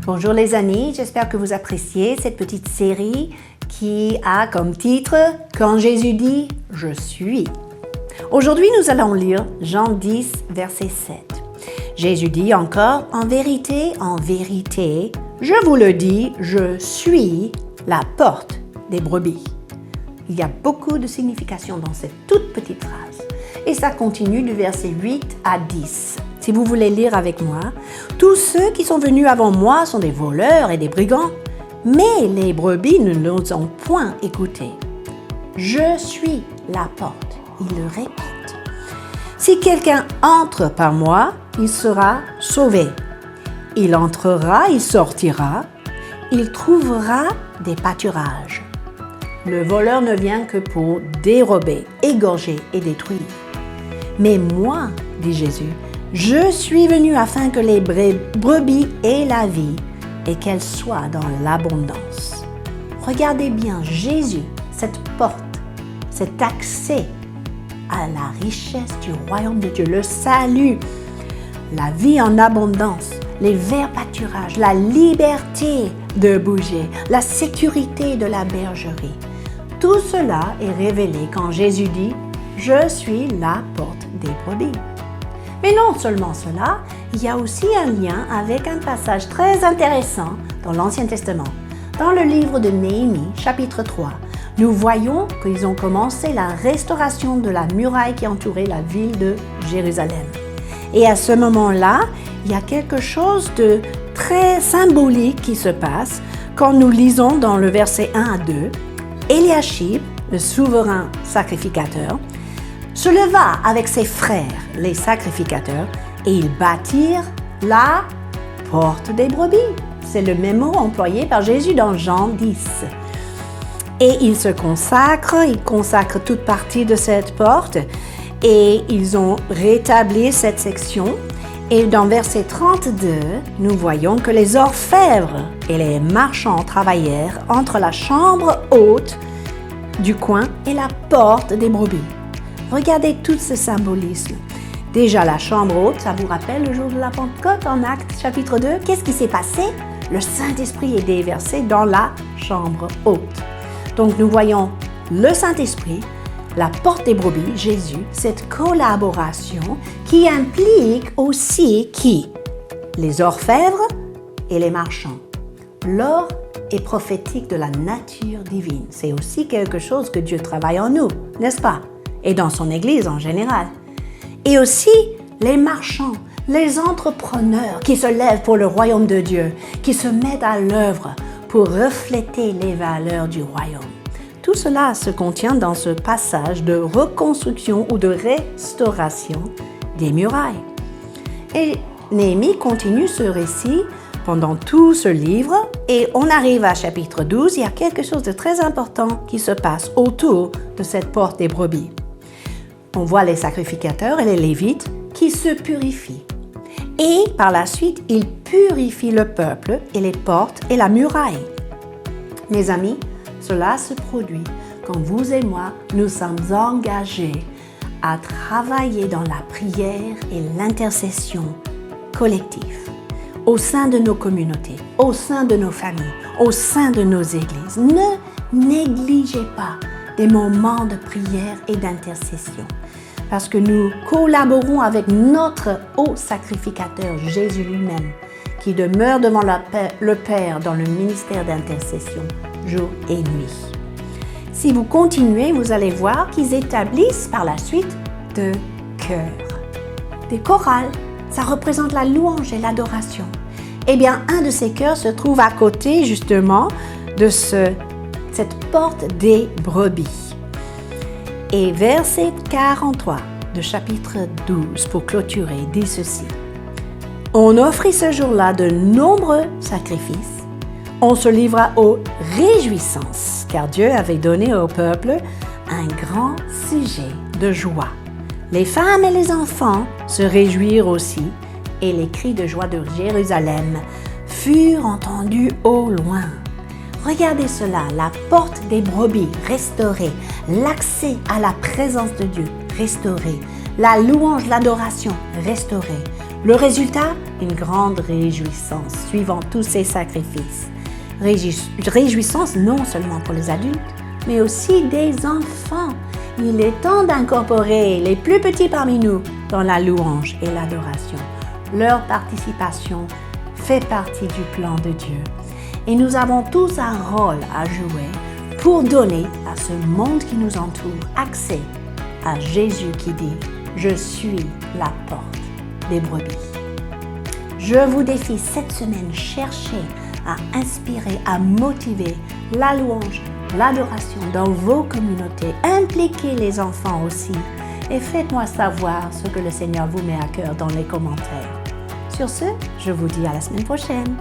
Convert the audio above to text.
Bonjour les amis, j'espère que vous appréciez cette petite série qui a comme titre « Quand Jésus dit « Je suis ». Aujourd'hui, nous allons lire Jean 10, verset 7. Jésus dit encore « En vérité, je vous le dis, je suis la porte des brebis ». Il y a beaucoup de signification dans cette toute petite phrase. Et ça continue du verset 8 à 10. Si vous voulez lire avec moi, « Tous ceux qui sont venus avant moi sont des voleurs et des brigands, mais les brebis ne nous ont point écoutés. Je suis la porte. » Il le répète. « Si quelqu'un entre par moi, il sera sauvé. Il entrera, il sortira, il trouvera des pâturages. Le voleur ne vient que pour dérober, égorger et détruire. Mais moi, dit Jésus, je suis venu afin que les brebis aient la vie et qu'elles soient dans l'abondance. Regardez bien Jésus, cette porte, cet accès à la richesse du royaume de Dieu, le salut, la vie en abondance, les verts pâturages, la liberté de bouger, la sécurité de la bergerie. Tout cela est révélé quand Jésus dit « Je suis la porte des brebis ». Mais non seulement cela, il y a aussi un lien avec un passage très intéressant dans l'Ancien Testament. Dans le livre de Néhémie, chapitre 3, nous voyons qu'ils ont commencé la restauration de la muraille qui entourait la ville de Jérusalem. Et à ce moment-là, il y a quelque chose de très symbolique qui se passe quand nous lisons dans le verset 1 à 2. Éliachib, le souverain sacrificateur, se leva avec ses frères, les sacrificateurs, et ils bâtirent la porte des brebis. C'est le même mot employé par Jésus dans Jean 10. Et ils se consacrent, ils consacrent toute partie de cette porte, et ils ont rétabli cette section. Et dans verset 32, nous voyons que les orfèvres et les marchands travaillèrent entre la chambre haute du coin et la porte des brebis. Regardez tout ce symbolisme. Déjà, la chambre haute, ça vous rappelle le jour de la Pentecôte en Actes chapitre 2? Qu'est-ce qui s'est passé? Le Saint-Esprit est déversé dans la chambre haute. Donc, nous voyons le Saint-Esprit, la porte des brebis, Jésus, cette collaboration qui implique aussi qui? Les orfèvres et les marchands. L'or est prophétique de la nature divine. C'est aussi quelque chose que Dieu travaille en nous, n'est-ce pas? Et dans son Église en général. Et aussi les marchands, les entrepreneurs qui se lèvent pour le royaume de Dieu, qui se mettent à l'œuvre pour refléter les valeurs du royaume. Tout cela se contient dans ce passage de reconstruction ou de restauration des murailles. Et Néhémie continue ce récit pendant tout ce livre et on arrive à chapitre 12, il y a quelque chose de très important qui se passe autour de cette porte des brebis. On voit les sacrificateurs et les lévites qui se purifient. Et par la suite, ils purifient le peuple et les portes et la muraille. Mes amis, cela se produit quand vous et moi, nous sommes engagés à travailler dans la prière et l'intercession collective, au sein de nos communautés, au sein de nos familles, au sein de nos églises. Ne négligez pas des moments de prière et d'intercession, parce que nous collaborons avec notre haut sacrificateur, Jésus lui-même, qui demeure devant le Père dans le ministère d'intercession, jour et nuit. Si vous continuez, vous allez voir qu'ils établissent par la suite de chœurs. Des chorales, ça représente la louange et l'adoration. Eh bien, un de ces chœurs se trouve à côté, justement, de cette porte des brebis. Et verset 43 de chapitre 12, pour clôturer, dit ceci. On offrit ce jour-là de nombreux sacrifices. On se livra aux réjouissances, car Dieu avait donné au peuple un grand sujet de joie. Les femmes et les enfants se réjouirent aussi, et les cris de joie de Jérusalem furent entendus au loin. Regardez cela, la porte des brebis restaurée, l'accès à la présence de Dieu restauré, la louange, l'adoration restaurée, Le résultat, une grande réjouissance suivant tous ces sacrifices. Réjouissance non seulement pour les adultes, mais aussi des enfants. Il est temps d'incorporer les plus petits parmi nous dans la louange et l'adoration. Leur participation fait partie du plan de Dieu. Et nous avons tous un rôle à jouer pour donner à ce monde qui nous entoure accès à Jésus qui dit « Je suis la porte des brebis ». Je vous défie cette semaine, cherchez à inspirer, à motiver la louange, l'adoration dans vos communautés. Impliquez les enfants aussi et faites-moi savoir ce que le Seigneur vous met à cœur dans les commentaires. Sur ce, je vous dis à la semaine prochaine.